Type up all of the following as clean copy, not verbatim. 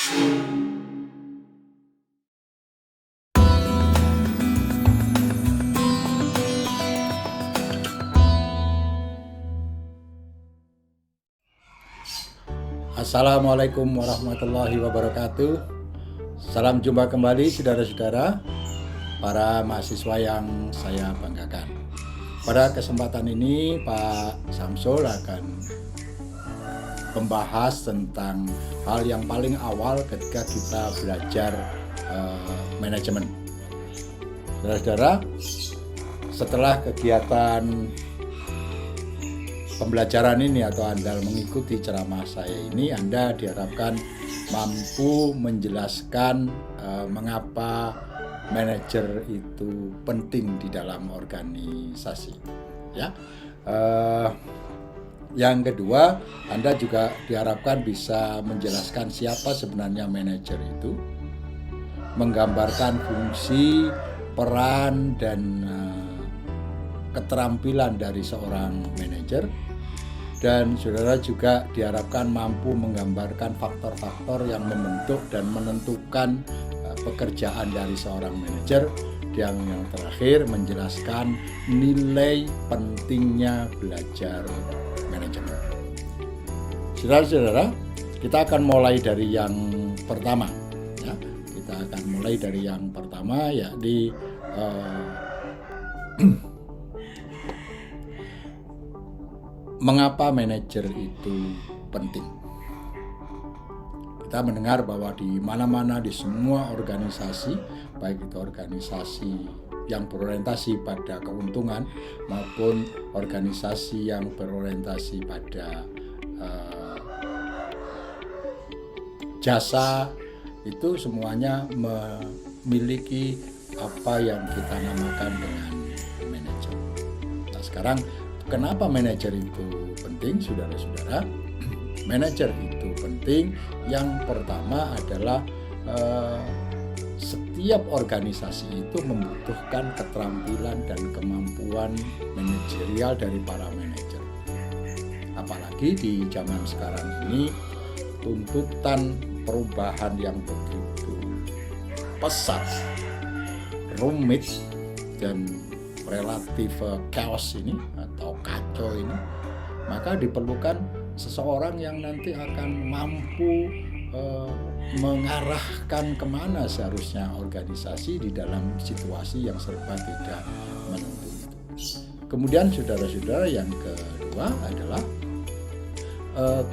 Assalamualaikum warahmatullahi wabarakatuh. Salam jumpa kembali saudara-saudara, para mahasiswa yang saya banggakan. Pada kesempatan ini Pak Samsul akan membahas tentang hal yang paling awal ketika kita belajar manajemen. Saudara-saudara, setelah kegiatan pembelajaran ini atau Anda mengikuti ceramah saya ini, Anda diharapkan mampu menjelaskan mengapa manajer itu penting di dalam organisasi. Ya, yang kedua, Anda juga diharapkan bisa menjelaskan siapa sebenarnya manajer itu, menggambarkan fungsi, peran, dan keterampilan dari seorang manajer. Dan saudara juga diharapkan mampu menggambarkan faktor-faktor yang membentuk dan menentukan pekerjaan dari seorang manajer. Yang terakhir, menjelaskan nilai pentingnya belajar manajemen. Saudara-saudara, kita akan mulai dari yang pertama. Ya, kita akan mulai dari yang pertama, yakni mengapa manajer itu penting. Kita mendengar bahwa di mana-mana, di semua organisasi, baik itu organisasi yang berorientasi pada keuntungan maupun organisasi yang berorientasi pada jasa, itu semuanya memiliki apa yang kita namakan dengan manajer. Nah, sekarang kenapa manajer itu penting, saudara-saudara? Manajer itu penting. Yang pertama adalah setiap organisasi itu membutuhkan keterampilan dan kemampuan manajerial dari para manajer. Apalagi di zaman sekarang ini, tuntutan perubahan yang begitu pesat, rumit, dan relatif chaos ini atau kacau ini, maka diperlukan seseorang yang nanti akan mampu mengarahkan kemana seharusnya organisasi di dalam situasi yang serba tidak menentu itu. Kemudian saudara-saudara, yang kedua adalah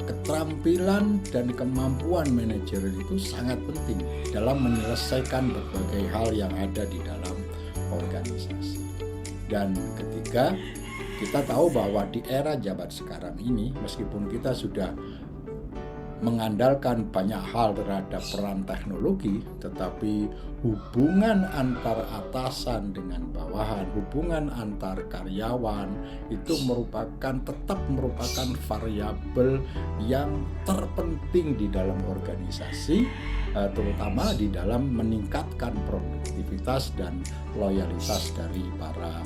keterampilan dan kemampuan manajer itu sangat penting dalam menyelesaikan berbagai hal yang ada di dalam organisasi. Dan ketiga, kita tahu bahwa di era jabat sekarang ini, meskipun kita sudah mengandalkan banyak hal terhadap peran teknologi, tetapi hubungan antar atasan dengan bawahan, hubungan antar karyawan itu tetap merupakan variabel yang terpenting di dalam organisasi, terutama di dalam meningkatkan produktivitas dan loyalitas dari para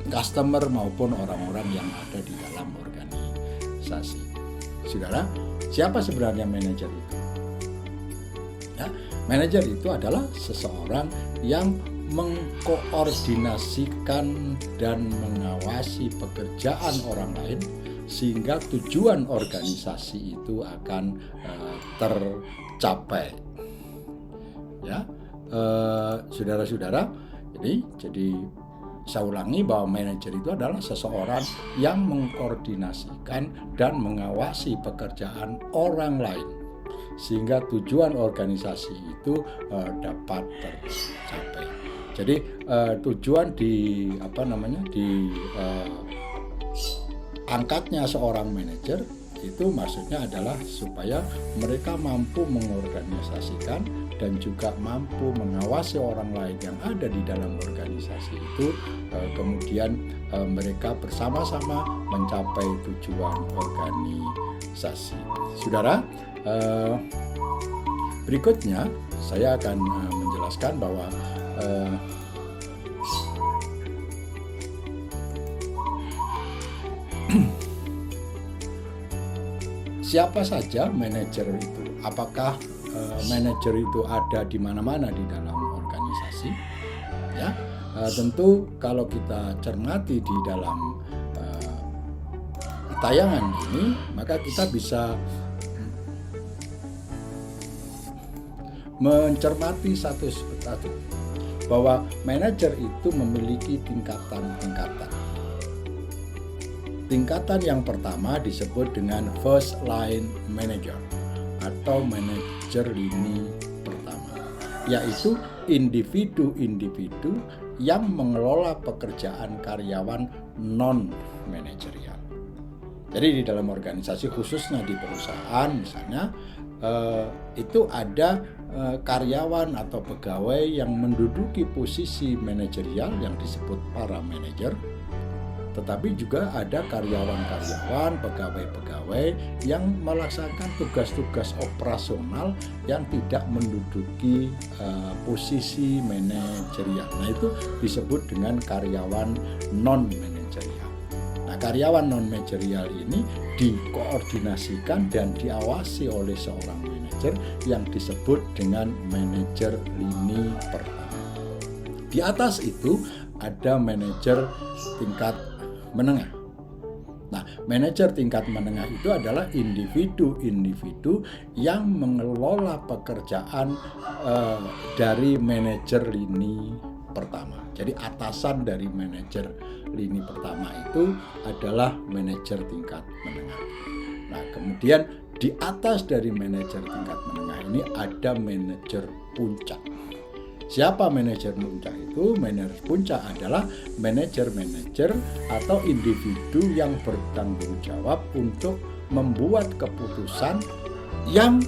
customer maupun orang-orang yang ada di dalam organisasi. Saudara, siapa sebenarnya manajer itu? Ya, manajer itu adalah seseorang yang mengkoordinasikan dan mengawasi pekerjaan orang lain sehingga tujuan organisasi itu akan tercapai. Ya, saudara-saudara, jadi saya ulangi bahwa manajer itu adalah seseorang yang mengkoordinasikan dan mengawasi pekerjaan orang lain sehingga tujuan organisasi itu dapat tercapai. Jadi tujuan angkatnya seorang manajer itu maksudnya adalah supaya mereka mampu mengorganisasikan dan juga mampu mengawasi orang lain yang ada di dalam organisasi itu, kemudian mereka bersama-sama mencapai tujuan organisasi. Saudara, berikutnya saya akan menjelaskan bahwa siapa saja manajer itu? Apakah manajer itu ada di mana-mana di dalam organisasi? Ya, tentu kalau kita cermati di dalam tayangan ini, maka kita bisa mencermati satu persatu bahwa manajer itu memiliki tingkatan-tingkatan. Tingkatan yang pertama disebut dengan first line manager atau manajer lini pertama, yaitu individu-individu yang mengelola pekerjaan karyawan non-manajerial. Jadi di dalam organisasi, khususnya di perusahaan misalnya, itu ada karyawan atau pegawai yang menduduki posisi manajerial yang disebut para manajer, tetapi juga ada karyawan-karyawan, pegawai-pegawai yang melaksanakan tugas-tugas operasional yang tidak menduduki posisi manajerial. Nah, itu disebut dengan karyawan non-manajerial. Nah, karyawan non-manajerial ini dikoordinasikan dan diawasi oleh seorang manajer yang disebut dengan manajer lini pertama. Di atas itu ada manajer tingkat menengah. Nah, manajer tingkat menengah itu adalah individu-individu yang mengelola pekerjaan dari manajer lini pertama. Jadi atasan dari manajer lini pertama itu adalah manajer tingkat menengah. Nah, kemudian di atas dari manajer tingkat menengah ini ada manajer puncak. Siapa manajer puncak itu? Manajer puncak adalah manajer-manajer atau individu yang bertanggung jawab untuk membuat keputusan yang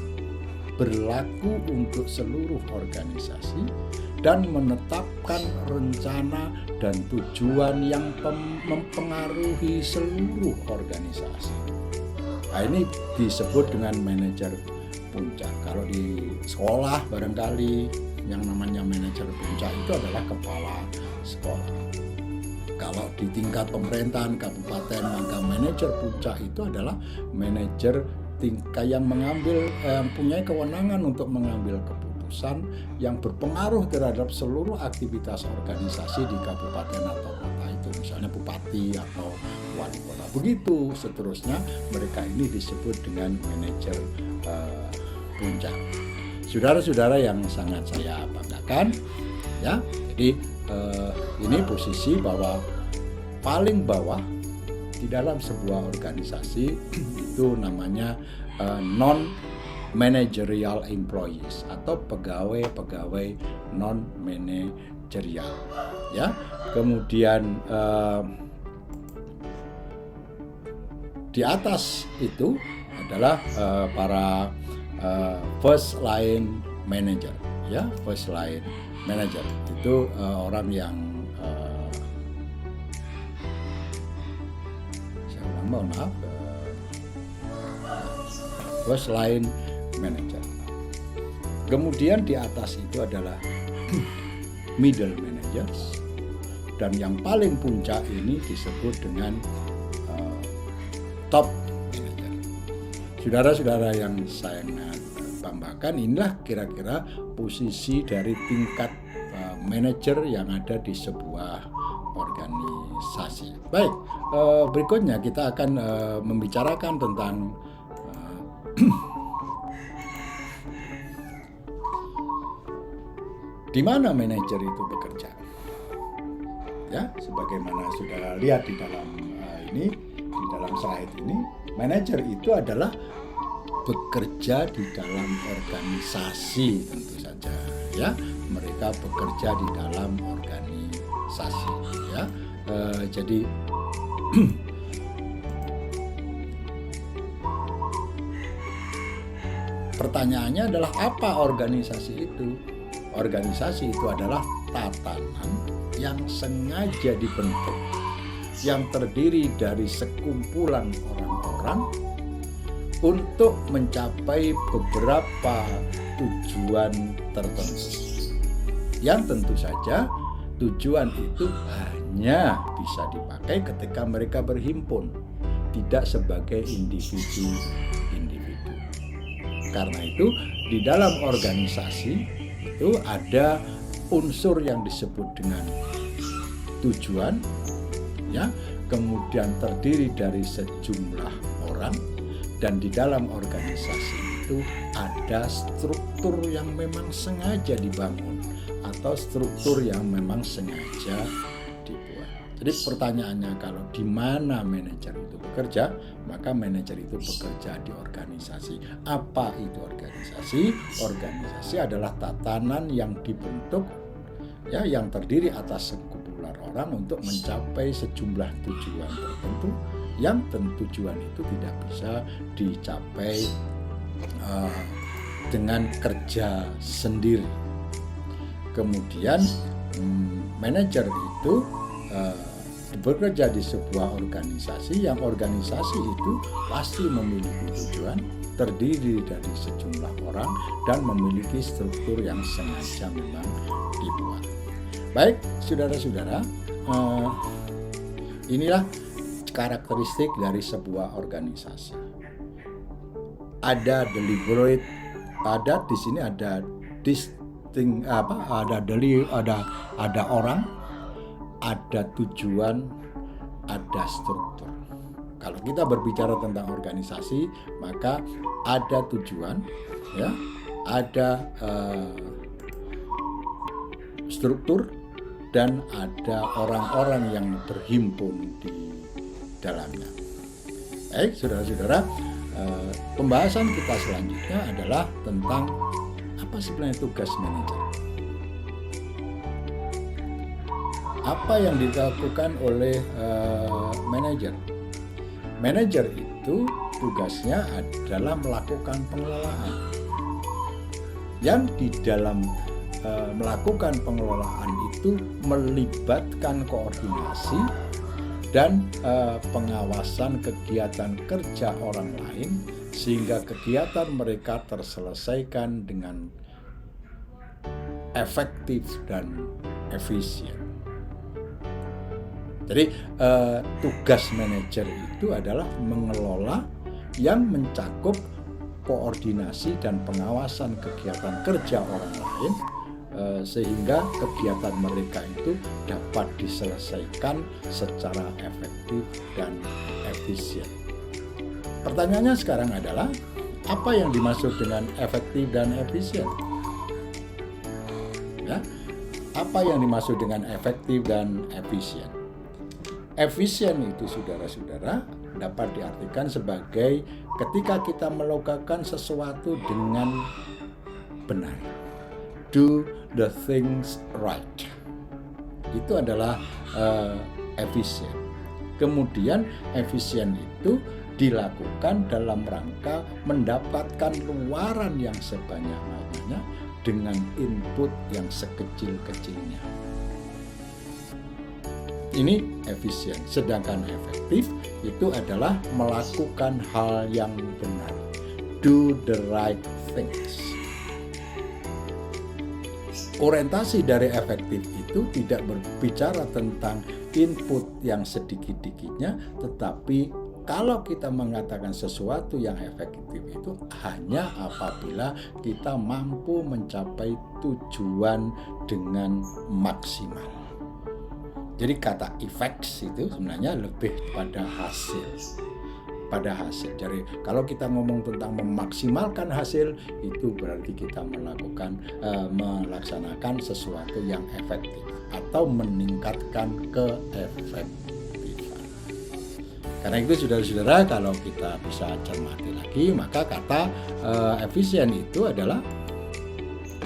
berlaku untuk seluruh organisasi dan menetapkan rencana dan tujuan yang mempengaruhi seluruh organisasi. Nah, ini disebut dengan manajer puncak. Kalau di sekolah barangkali yang namanya manajer puncak itu adalah kepala sekolah. Kalau di tingkat pemerintahan kabupaten, maka manajer puncak itu adalah manajer tingkat yang punya kewenangan untuk mengambil keputusan yang berpengaruh terhadap seluruh aktivitas organisasi di kabupaten atau kota itu, misalnya bupati atau wali kota. Begitu seterusnya, mereka ini disebut dengan manajer puncak. Saudara-saudara yang sangat saya banggakan, ya. Jadi ini posisi bahwa paling bawah di dalam sebuah organisasi itu namanya non managerial employees atau pegawai-pegawai non managerial, ya. Kemudian di atas itu adalah para first line manager, ya. First line manager itu orang yang first line manager. Kemudian di atas itu adalah middle managers, dan yang paling puncak ini disebut dengan top manager. Saudara-saudara yang saya banggakan, inilah kira-kira posisi dari tingkat manajer yang ada di sebuah organisasi. Baik, berikutnya kita akan membicarakan tentang di mana manajer itu bekerja. Ya, sebagaimana sudah lihat di dalam di dalam slide ini, manajer itu adalah bekerja di dalam organisasi, tentu saja, ya. Mereka bekerja di dalam organisasi, ya. Jadi pertanyaannya adalah apa organisasi itu? Organisasi itu adalah tatanan yang sengaja dibentuk, yang terdiri dari sekumpulan orang-orang untuk mencapai beberapa tujuan tertentu, yang tentu saja tujuan itu hanya bisa dipakai ketika mereka berhimpun, tidak sebagai individu. Karena itu di dalam organisasi itu ada unsur yang disebut dengan tujuan, ya, kemudian terdiri dari sejumlah orang, dan di dalam organisasi itu ada struktur yang memang sengaja dibangun atau struktur yang memang sengaja dibuat. Jadi pertanyaannya, kalau di mana manajer itu bekerja, maka manajer itu bekerja di organisasi. Apa itu organisasi? Organisasi adalah tatanan yang dibentuk, ya, yang terdiri atas sekumpulan orang untuk mencapai sejumlah tujuan tertentu, yang tentu tujuan itu tidak bisa dicapai dengan kerja sendiri. Kemudian manajer itu bekerja di sebuah organisasi, yang organisasi itu pasti memiliki tujuan, terdiri dari sejumlah orang, dan memiliki struktur yang sengaja memang dibuat. Baik, saudara-saudara, inilah karakteristik dari sebuah organisasi. Ada deliberate, ada di sini ada ada orang, ada tujuan, ada struktur. Kalau kita berbicara tentang organisasi, maka ada tujuan, ya, ada struktur, dan ada orang-orang yang berhimpun di dalamnya. Baik, saudara-saudara, pembahasan kita selanjutnya adalah tentang apa sebenarnya tugas manajer. Apa yang dilakukan oleh manajer? Manajer itu tugasnya adalah melakukan pengelolaan. Yang di dalam melakukan pengelolaan itu melibatkan koordinasi dan pengawasan kegiatan kerja orang lain, sehingga kegiatan mereka terselesaikan dengan efektif dan efisien. Jadi tugas manajer itu adalah mengelola yang mencakup koordinasi dan pengawasan kegiatan kerja orang lain, sehingga kegiatan mereka itu dapat diselesaikan secara efektif dan efisien. Pertanyaannya sekarang adalah, apa yang dimaksud dengan efektif dan efisien? Ya, apa yang dimaksud dengan efektif dan efisien? Efisien itu, saudara-saudara, dapat diartikan sebagai ketika kita melakukan sesuatu dengan benar. Do the things right. Itu adalah efisien. Kemudian efisien itu dilakukan dalam rangka mendapatkan pengeluaran yang sebanyak-banyaknya dengan input yang sekecil-kecilnya. Ini efisien. Sedangkan efektif itu adalah melakukan hal yang benar. Do the right things. Orientasi dari efektif itu tidak berbicara tentang input yang sedikit-dikitnya, tetapi kalau kita mengatakan sesuatu yang efektif itu hanya apabila kita mampu mencapai tujuan dengan maksimal. Jadi kata effects itu sebenarnya lebih pada hasil. Jadi kalau kita ngomong tentang memaksimalkan hasil, itu berarti kita melaksanakan sesuatu yang efektif atau meningkatkan keefektifan. Karena itu, saudara-saudara, kalau kita bisa cermati lagi, maka kata efisien itu adalah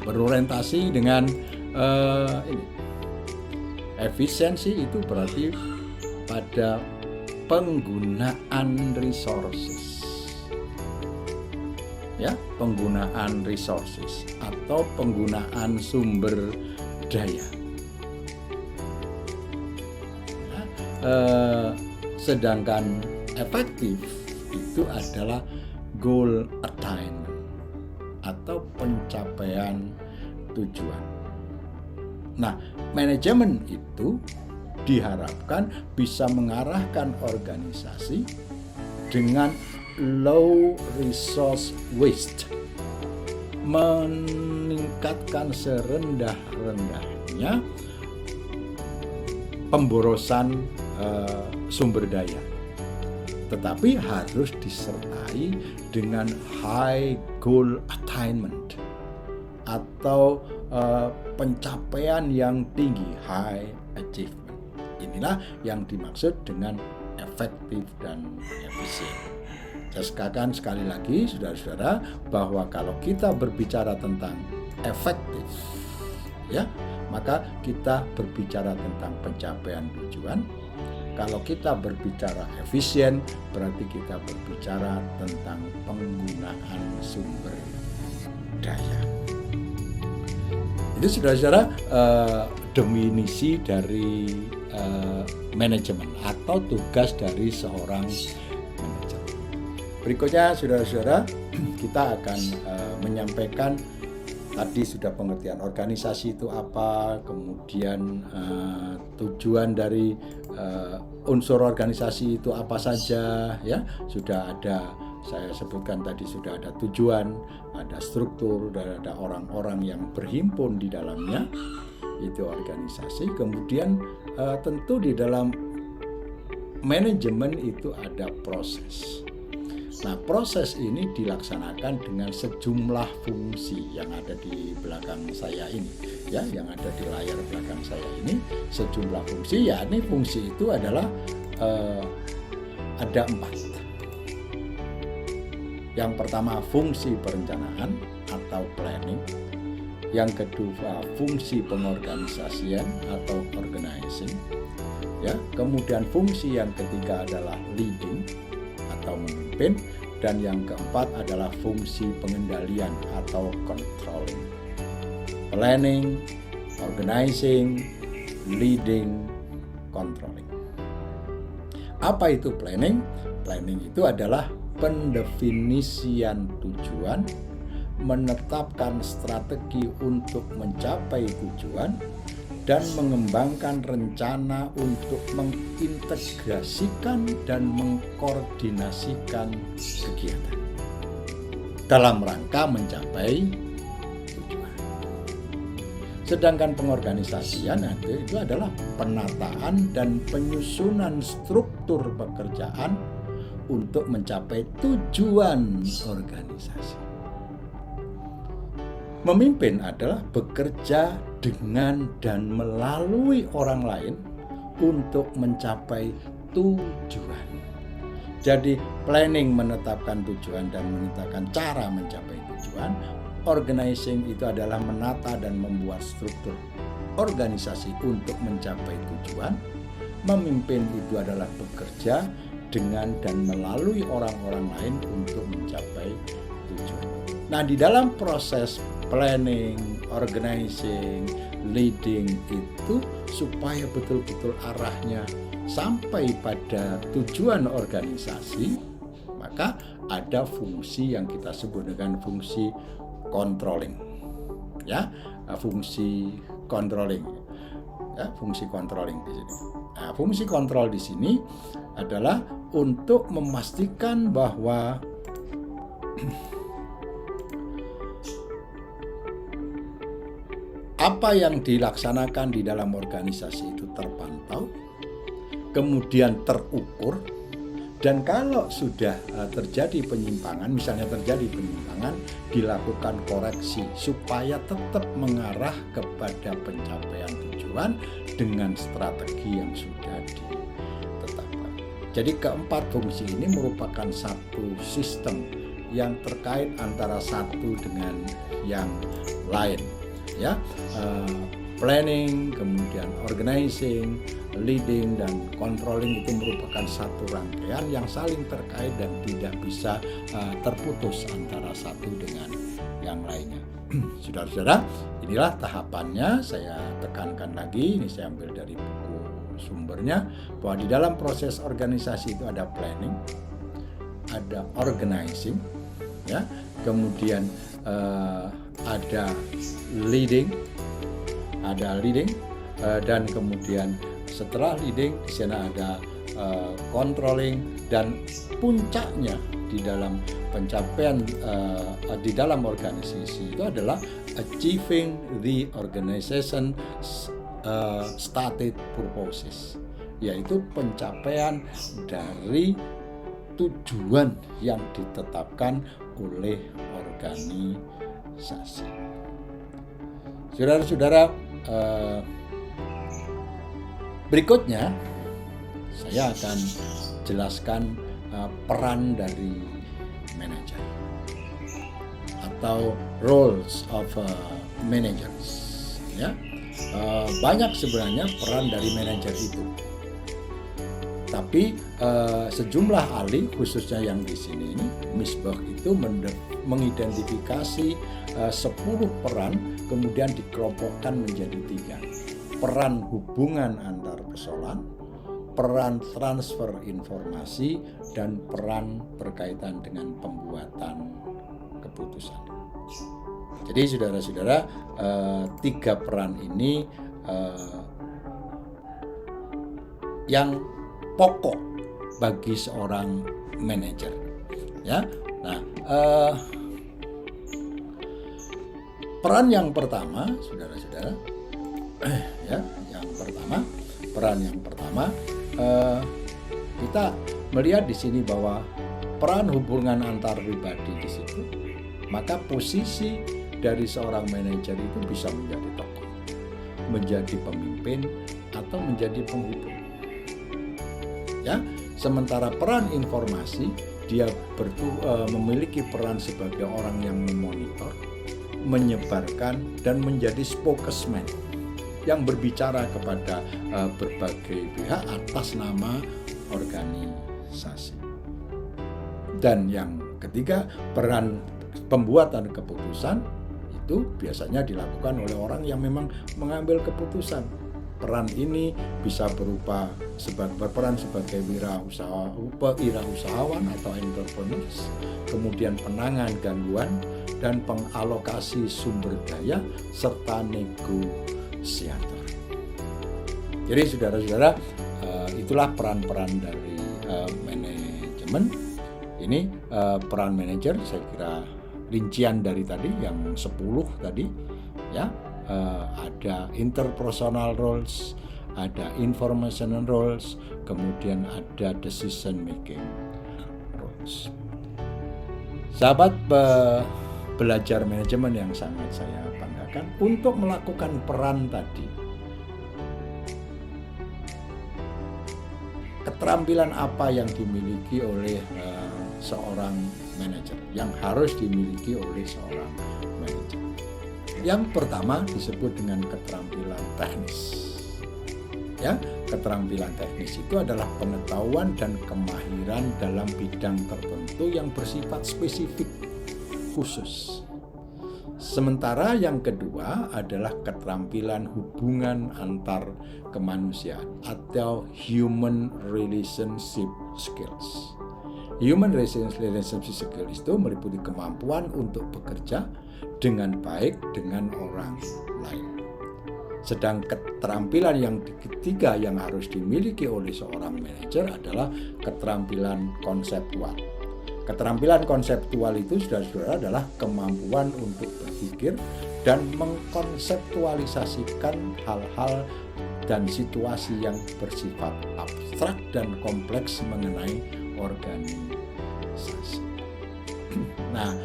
berorientasi dengan ini. Efisiensi itu berarti pada penggunaan resources, ya, penggunaan resources atau penggunaan sumber daya. Sedangkan efektif itu adalah goal attainment atau pencapaian tujuan. Nah, manajemen itu diharapkan bisa mengarahkan organisasi dengan low resource waste meningkatkan serendah-rendahnya pemborosan sumber daya, tetapi harus disertai dengan high goal attainment atau pencapaian yang tinggi, high achievement. Inilah yang dimaksud dengan efektif dan efisien. Saya katakan sekali lagi, saudara-saudara, bahwa kalau kita berbicara tentang efektif, ya, maka kita berbicara tentang pencapaian tujuan. Kalau kita berbicara efisien, berarti kita berbicara tentang penggunaan sumber daya. Itu saudara-saudara definisi dari manajemen atau tugas dari seorang manajer. Berikutnya saudara-saudara, kita akan menyampaikan tadi sudah pengertian organisasi itu apa, kemudian tujuan dari unsur organisasi itu apa saja, ya sudah ada. Saya sebutkan tadi sudah ada tujuan, ada struktur, dan ada orang-orang yang berhimpun di dalamnya, itu organisasi. Kemudian tentu di dalam manajemen itu ada proses. Nah, proses ini dilaksanakan dengan sejumlah fungsi yang ada di belakang saya ini, ya, yang ada di layar belakang saya ini, sejumlah fungsi. Ya, ini fungsi itu adalah ada 4. Yang pertama fungsi perencanaan atau planning, yang kedua fungsi pengorganisasian atau organizing, ya, kemudian fungsi yang ketiga adalah leading atau memimpin, dan yang keempat adalah fungsi pengendalian atau controlling. Planning, organizing, leading, controlling. Apa itu planning? Planning itu adalah pendefinisian tujuan, menetapkan strategi untuk mencapai tujuan, dan mengembangkan rencana untuk mengintegrasikan dan mengkoordinasikan kegiatan dalam rangka mencapai tujuan. Sedangkan pengorganisasian itu adalah penataan dan penyusunan struktur pekerjaan untuk mencapai tujuan organisasi. Memimpin adalah bekerja dengan dan melalui orang lain untuk mencapai tujuan. Jadi planning menetapkan tujuan dan menetapkan cara mencapai tujuan. Organizing itu adalah menata dan membuat struktur organisasi untuk mencapai tujuan. Memimpin itu adalah bekerja dengan dan melalui orang-orang lain untuk mencapai tujuan. Nah, di dalam proses planning, organizing, leading itu supaya betul-betul arahnya sampai pada tujuan organisasi, maka ada fungsi yang kita sebut dengan fungsi controlling. Ya, fungsi controlling. Ya, fungsi controlling di sini. Nah, fungsi kontrol di sini adalah untuk memastikan bahwa apa yang dilaksanakan di dalam organisasi itu terpantau, kemudian terukur, dan kalau sudah terjadi penyimpangan, misalnya terjadi penyimpangan, dilakukan koreksi supaya tetap mengarah kepada pencapaian tujuan dengan strategi yang sudah ditetapkan. Jadi keempat fungsi ini merupakan satu sistem yang terkait antara satu dengan yang lain. Ya, planning, kemudian organizing, leading, dan controlling itu merupakan satu rangkaian yang saling terkait dan tidak bisa terputus antara satu dengan yang lainnya. Saudara-saudara, inilah tahapannya. Saya tekankan lagi, ini saya ambil dari buku sumbernya, bahwa di dalam proses organisasi itu ada planning, ada organizing, ya, kemudian ada leading, dan kemudian setelah leading di sana ada controlling, dan puncaknya di dalam pencapaian di dalam organisasi itu adalah achieving the organization stated purposes, yaitu pencapaian dari tujuan yang ditetapkan oleh organisasi. Saudara-saudara, berikutnya saya akan jelaskan peran dari manajer atau roles of managers. Ya, banyak sebenarnya peran dari manajer itu. Tapi sejumlah ahli, khususnya yang di sini ini, Misbah itu mengidentifikasi 10 peran, kemudian dikelompokkan menjadi 3. Peran hubungan antar persoalan, peran transfer informasi, dan peran berkaitan dengan pembuatan keputusan. Jadi saudara-saudara, 3 peran ini yang pokok bagi seorang manajer. Ya, nah peran yang pertama, saudara-saudara, peran yang pertama kita melihat di sini bahwa peran hubungan antar pribadi di situ, maka posisi dari seorang manajer itu bisa menjadi tokoh, menjadi pemimpin, atau menjadi penghubung. Ya, sementara peran informasi dia memiliki peran sebagai orang yang memonitor, menyebarkan, dan menjadi spokesman yang berbicara kepada berbagai pihak atas nama organisasi. Dan yang ketiga, peran pembuatan keputusan itu biasanya dilakukan oleh orang yang memang mengambil keputusan. Peran ini bisa berupa berperan sebagai wirausahawan atau entrepreneurs, kemudian penanganan gangguan dan pengalokasi sumber daya serta negosiator. Jadi saudara-saudara, itulah peran-peran dari manajemen. Ini peran manajer, saya kira rincian dari tadi yang 10 tadi, ya. Ada interpersonal roles, ada informational roles, kemudian ada decision making roles. Sahabat belajar manajemen yang sangat saya banggakan, untuk melakukan peran tadi, keterampilan apa yang dimiliki oleh seorang manajer, yang harus dimiliki oleh seorang manajer? Yang pertama disebut dengan keterampilan teknis. Ya, keterampilan teknis itu adalah pengetahuan dan kemahiran dalam bidang tertentu yang bersifat spesifik, khusus. Sementara yang kedua adalah keterampilan hubungan antar kemanusiaan atau human relationship skills. Human relationship skills itu meliputi kemampuan untuk bekerja dengan baik dengan orang lain. Sedang keterampilan yang ketiga yang harus dimiliki oleh seorang manajer adalah keterampilan konseptual. Keterampilan konseptual itu, saudara-saudara, adalah kemampuan untuk berpikir dan mengkonseptualisasikan hal-hal dan situasi yang bersifat abstrak dan kompleks mengenai organisasi. Nah,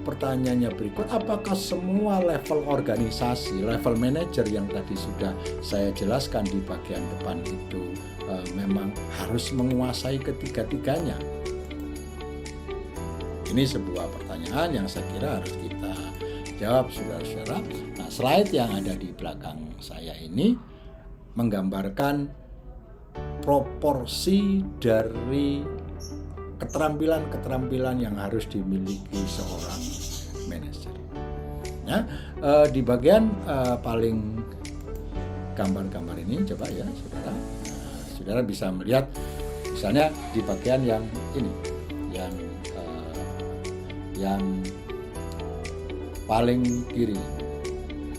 pertanyaannya berikut, apakah semua level organisasi, level manajer yang tadi sudah saya jelaskan di bagian depan itu memang harus menguasai ketiga-tiganya? Ini sebuah pertanyaan yang saya kira harus kita jawab, saudara-saudara. Nah, slide yang ada di belakang saya ini menggambarkan proporsi dari keterampilan-keterampilan yang harus dimiliki seorang manajer. Nah, di bagian paling gambar-gambar ini, coba ya saudara, saudara bisa melihat misalnya di bagian yang ini, yang paling kiri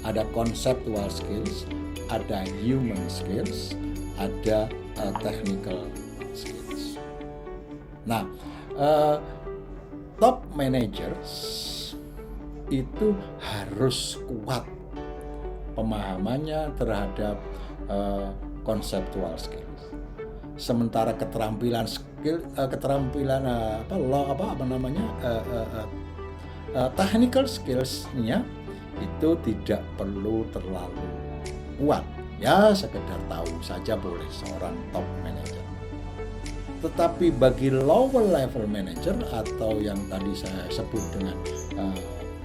ada conceptual skills, ada human skills, ada technical skills. Nah, top managers itu harus kuat pemahamannya terhadap conceptual skills. Sementara keterampilan technical skills-nya itu tidak perlu terlalu kuat. Ya, sekedar tahu saja boleh seorang top manager. Tetapi bagi lower level manager atau yang tadi saya sebut dengan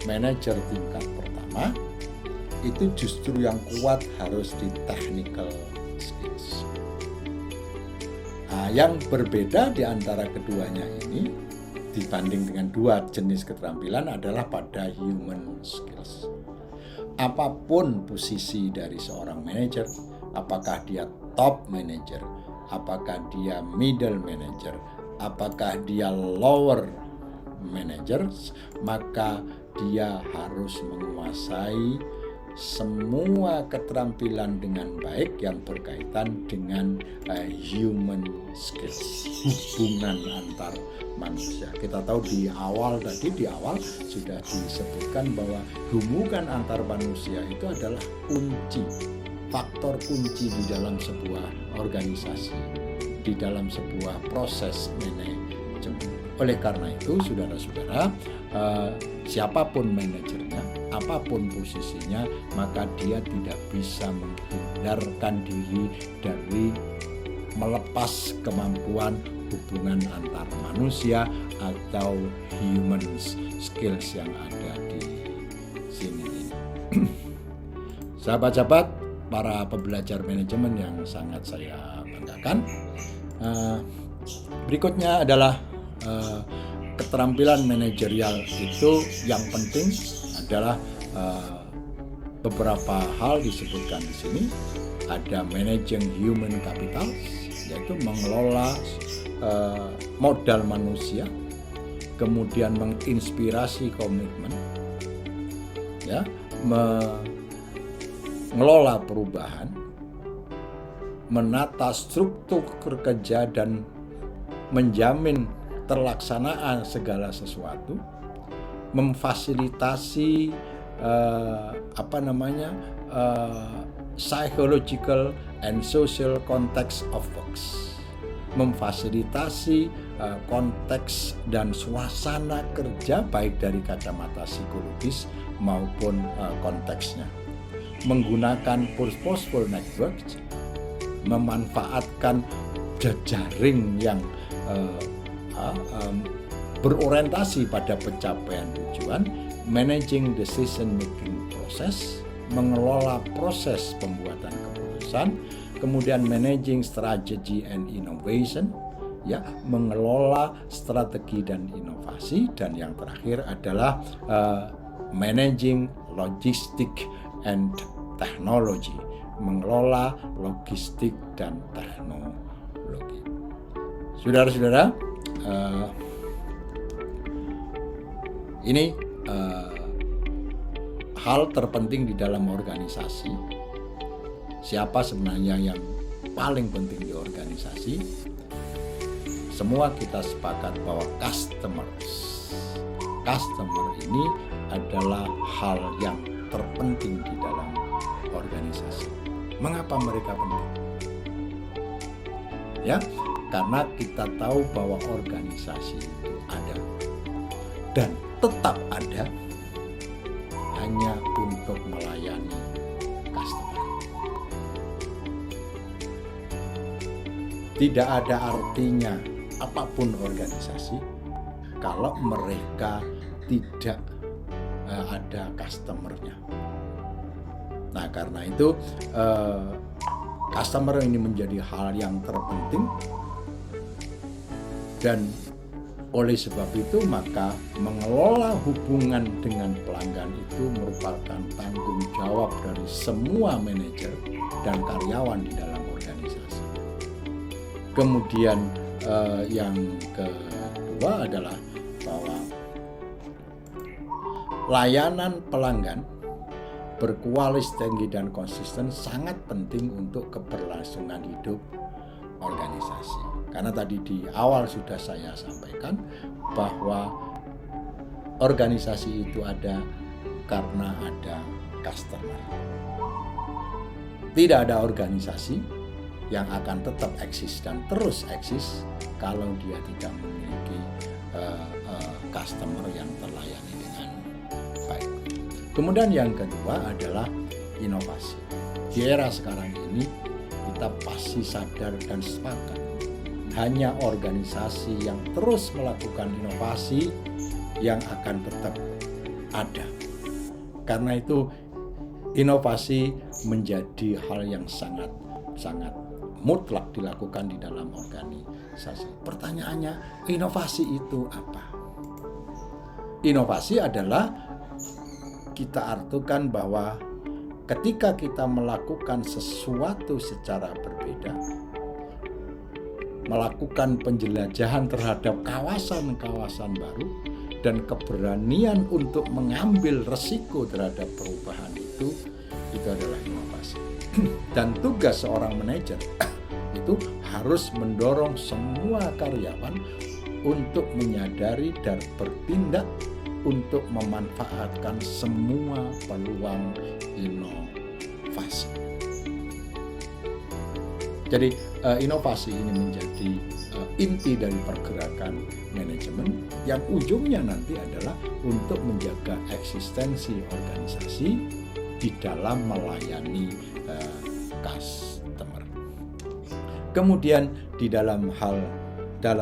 manager tingkat pertama, itu justru yang kuat harus di technical skills. Nah, yang berbeda di antara keduanya ini dibanding dengan dua jenis keterampilan adalah pada human skills. Apapun posisi dari seorang manager, apakah dia top manager, apakah dia middle manager, apakah dia lower manager, maka dia harus menguasai semua keterampilan dengan baik yang berkaitan dengan human skills, hubungan antar manusia. Kita tahu di awal sudah disebutkan bahwa hubungan antar manusia itu adalah faktor kunci di dalam sebuah organisasi, di dalam sebuah proses manajemen. Oleh karena itu, saudara-saudara, siapapun manajernya, apapun posisinya, maka dia tidak bisa menghindarkan diri dari melepas kemampuan hubungan antar manusia atau human skills yang ada di sini. Sahabat-sahabat, para pembelajar manajemen yang sangat saya banggakan, berikutnya adalah keterampilan manajerial itu yang penting adalah beberapa hal disebutkan di sini. Ada managing human capital, yaitu mengelola modal manusia, kemudian menginspirasi komitmen, ya, mengelola perubahan, menata struktur kerja dan menjamin terlaksanaan segala sesuatu, memfasilitasi psychological and social context of works, memfasilitasi konteks dan suasana kerja baik dari kacamata psikologis maupun konteksnya, menggunakan purposeful networks, memanfaatkan jejaring yang berorientasi pada pencapaian tujuan, managing decision making process, mengelola proses pembuatan keputusan, kemudian managing strategy and innovation, ya, mengelola strategi dan inovasi, dan yang terakhir adalah managing logistik and technology, mengelola logistik dan teknologi. Saudara-saudara, ini hal terpenting di dalam organisasi. Siapa sebenarnya yang paling penting di organisasi? Semua kita sepakat bahwa customer ini adalah hal yang terpenting di dalam organisasi. Mengapa mereka penting? Ya, karena kita tahu bahwa organisasi itu ada dan tetap ada hanya untuk melayani customer. Tidak ada artinya apapun organisasi kalau mereka tidak ada customer-nya. Nah, karena itu customer ini menjadi hal yang terpenting, dan oleh sebab itu maka mengelola hubungan dengan pelanggan itu merupakan tanggung jawab dari semua manajer dan karyawan di dalam organisasi. Kemudian yang kedua adalah bahwa layanan pelanggan berkualitas tinggi dan konsisten sangat penting untuk keberlangsungan hidup organisasi. Karena tadi di awal sudah saya sampaikan bahwa organisasi itu ada karena ada customer. Tidak ada organisasi yang akan tetap eksis dan terus eksis kalau dia tidak memiliki customer yang terlayani dengan baik. Kemudian yang kedua adalah inovasi. Di era sekarang ini kita pasti sadar dan sepakat, hanya organisasi yang terus melakukan inovasi yang akan tetap ada. Karena itu inovasi menjadi hal yang sangat mutlak dilakukan di dalam organisasi. Pertanyaannya, inovasi itu apa? Inovasi adalah kita artikan bahwa ketika kita melakukan sesuatu secara berbeda, melakukan penjelajahan terhadap kawasan-kawasan baru, dan keberanian untuk mengambil resiko terhadap perubahan itu adalah inovasi. Dan tugas seorang manajer itu harus mendorong semua karyawan untuk menyadari dan bertindak untuk memanfaatkan semua peluang inovasi. Jadi inovasi ini menjadi inti dari pergerakan manajemen yang ujungnya nanti adalah untuk menjaga eksistensi organisasi di dalam melayani customer. Kemudian di dalam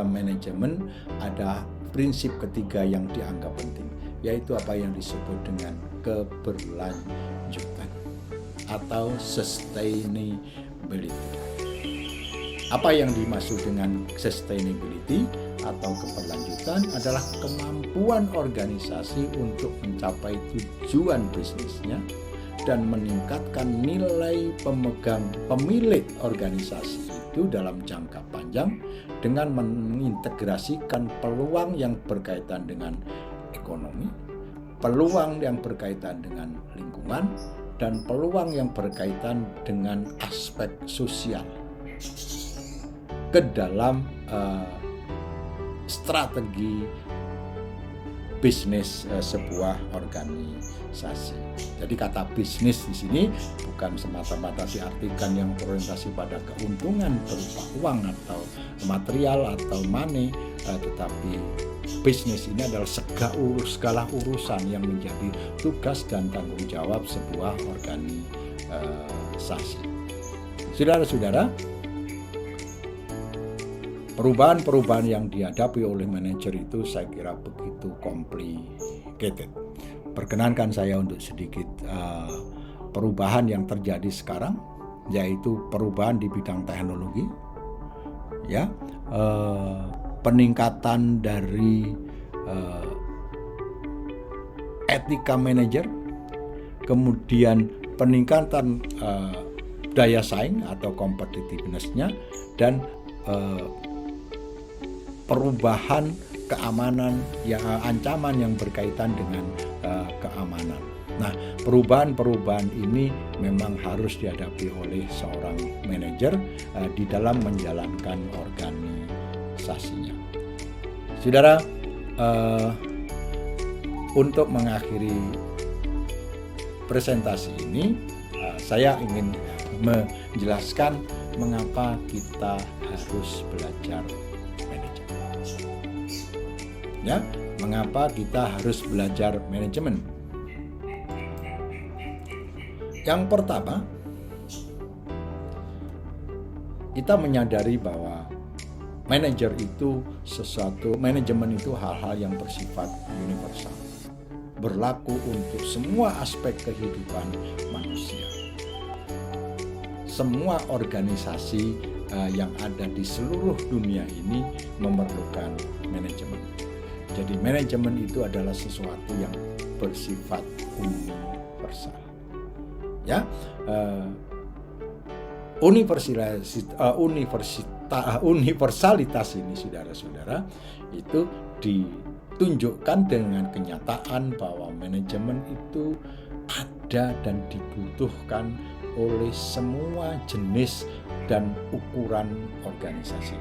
manajemen ada prinsip ketiga yang dianggap penting, yaitu apa yang disebut dengan keberlanjutan atau sustainability. Apa yang dimaksud dengan sustainability atau keberlanjutan adalah kemampuan organisasi untuk mencapai tujuan bisnisnya dan meningkatkan nilai pemilik organisasi itu dalam jangka panjang dengan mengintegrasikan peluang yang berkaitan dengan ekonomi, peluang yang berkaitan dengan lingkungan, dan peluang yang berkaitan dengan aspek sosial ke dalam strategi bisnis sebuah organisasi. Jadi kata bisnis di sini bukan semata-mata diartikan yang berorientasi pada keuntungan berupa uang atau material atau money, tetapi bisnis ini adalah segala urusan yang menjadi tugas dan tanggung jawab sebuah organisasi. Saudara-saudara, perubahan-perubahan yang dihadapi oleh manajer itu saya kira begitu complicated. Perkenankan saya untuk sedikit perubahan yang terjadi sekarang, yaitu perubahan di bidang teknologi, ya, peningkatan dari etika manajer, kemudian peningkatan daya saing atau competitiveness-nya, dan perubahan keamanan, ancaman yang berkaitan dengan keamanan. Nah, perubahan-perubahan ini memang harus dihadapi oleh seorang manajer di dalam menjalankan organisasinya. Saudara, untuk mengakhiri presentasi ini, saya ingin menjelaskan mengapa kita harus belajar manajemen. Ya, mengapa kita harus belajar manajemen? Yang pertama, kita menyadari bahwa manajemen itu hal-hal yang bersifat universal, berlaku untuk semua aspek kehidupan manusia. Semua organisasi yang ada di seluruh dunia ini memerlukan manajemen. Jadi manajemen itu adalah sesuatu yang bersifat universal. Ya, universalitas ini, saudara-saudara, itu ditunjukkan dengan kenyataan bahwa manajemen itu ada dan dibutuhkan oleh semua jenis dan ukuran organisasi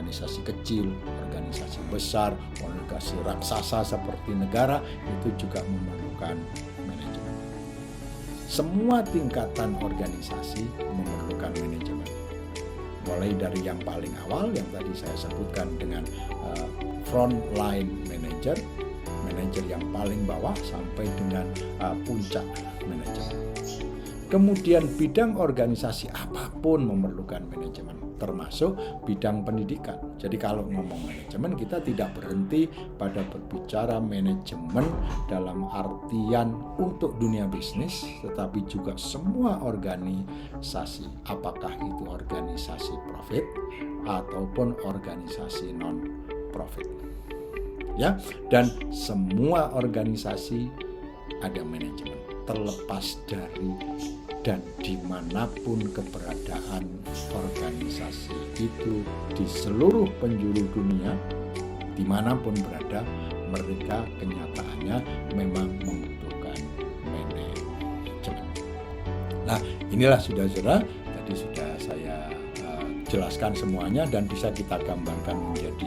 organisasi kecil, organisasi besar, organisasi raksasa seperti negara, itu juga memerlukan manajemen. Semua tingkatan organisasi memerlukan manajemen. Mulai dari yang paling awal yang tadi saya sebutkan dengan frontline manager, manajer yang paling bawah sampai dengan puncak manajemen. Kemudian bidang organisasi apapun memerlukan manajemen, termasuk bidang pendidikan. Jadi kalau ngomong manajemen, kita tidak berhenti pada berbicara manajemen dalam artian untuk dunia bisnis, tetapi juga semua organisasi, apakah itu organisasi profit ataupun organisasi non-profit. Ya, dan semua organisasi ada manajemen, terlepas dari dan dimanapun keberadaan organisasi itu di seluruh penjuru dunia, dimanapun berada, mereka kenyataannya memang membutuhkan manajemen. Nah, inilah saudara-saudara, tadi sudah saya jelaskan semuanya dan bisa kita gambarkan menjadi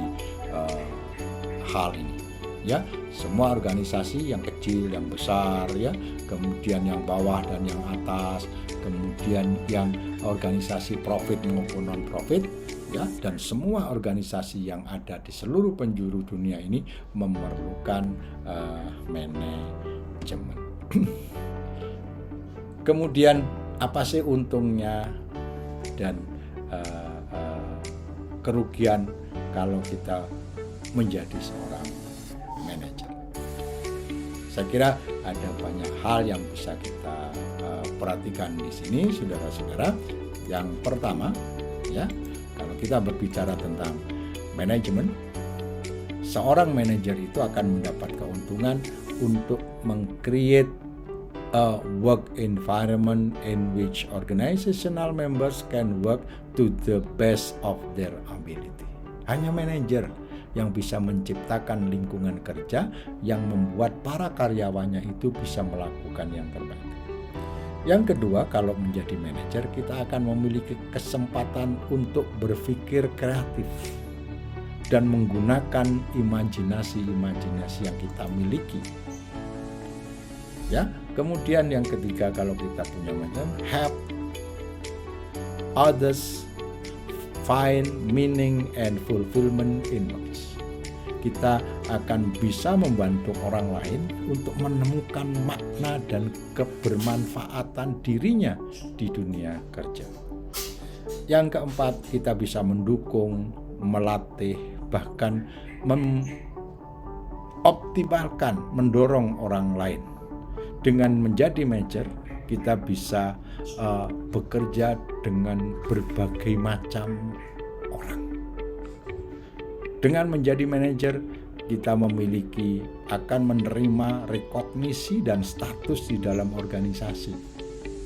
hal ini. Ya, semua organisasi yang kecil, yang besar, ya, kemudian yang bawah dan yang atas, kemudian yang organisasi profit maupun non profit, ya, dan semua organisasi yang ada di seluruh penjuru dunia ini memerlukan manajemen. Kemudian apa sih untungnya dan kerugian kalau kita menjadi seorang manajer? Saya kira ada banyak hal yang bisa kita perhatikan di sini, saudara-saudara. Yang pertama, ya, kalau kita berbicara tentang manajemen, seorang manajer itu akan mendapat keuntungan untuk meng-create a work environment in which organizational members can work to the best of their ability. Hanya manajer yang bisa menciptakan lingkungan kerja yang membuat para karyawannya itu bisa melakukan yang terbaik. Yang kedua, kalau menjadi manajer, kita akan memiliki kesempatan untuk berpikir kreatif dan menggunakan imajinasi-imajinasi yang kita miliki. Ya, kemudian yang ketiga, kalau kita punya manajer, help others find meaning and fulfillment in life. Kita akan bisa membantu orang lain untuk menemukan makna dan kebermanfaatan dirinya di dunia kerja. Yang keempat, kita bisa mendukung, melatih, bahkan mengoptimalkan, mendorong orang lain. Dengan menjadi manajer, kita bisa bekerja dengan berbagai macam orang. Dengan menjadi manajer, kita akan menerima rekognisi dan status di dalam organisasi,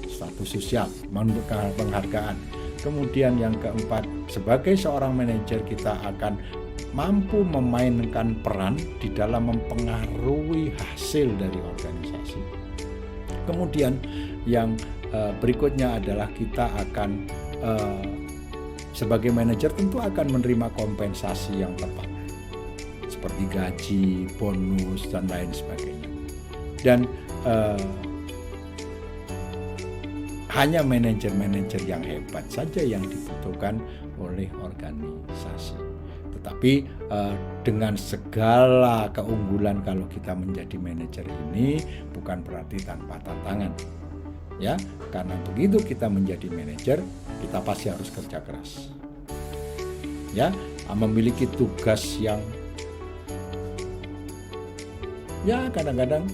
status sosial, penghargaan. Kemudian yang keempat, sebagai seorang manajer kita akan mampu memainkan peran di dalam mempengaruhi hasil dari organisasi. Kemudian yang berikutnya adalah kita akan sebagai manajer tentu akan menerima kompensasi yang tepat, seperti gaji, bonus, dan lain sebagainya. Dan hanya manajer-manajer yang hebat saja yang dibutuhkan oleh organisasi. Tetapi dengan segala keunggulan kalau kita menjadi manajer ini bukan berarti tanpa tantangan. Ya, karena begitu kita menjadi manajer, kita pasti harus kerja keras. Ya, memiliki tugas yang ya kadang-kadang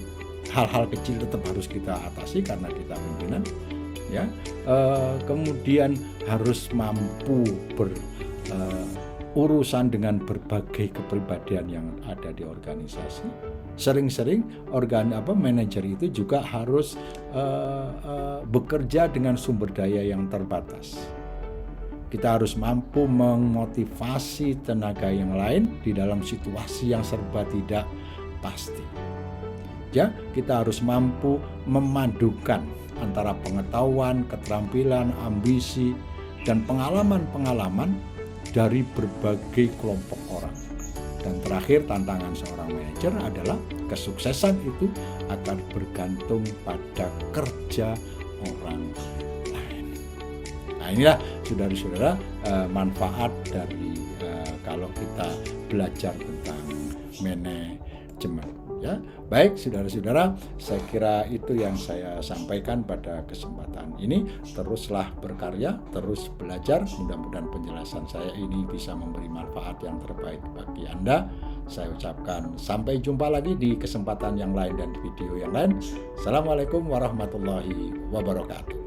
hal-hal kecil tetap harus kita atasi karena kita pimpinan. Ya, kemudian harus mampu berurusan dengan berbagai kepribadian yang ada di organisasi. Sering-sering manajer itu juga harus bekerja dengan sumber daya yang terbatas. Kita harus mampu memotivasi tenaga yang lain di dalam situasi yang serba tidak pasti. Ya, kita harus mampu memadukan antara pengetahuan, keterampilan, ambisi, dan pengalaman-pengalaman dari berbagai kelompok orang. Dan terakhir, tantangan seorang manajer adalah kesuksesan itu akan bergantung pada kerja orang lain. Nah, inilah saudara-saudara manfaat dari kalau kita belajar tentang manajemen. Ya, baik saudara-saudara, saya kira itu yang saya sampaikan pada kesempatan ini. Teruslah berkarya, terus belajar. Mudah-mudahan penjelasan saya ini bisa memberi manfaat yang terbaik bagi Anda. Saya ucapkan sampai jumpa lagi di kesempatan yang lain dan video yang lain. Assalamualaikum warahmatullahi wabarakatuh.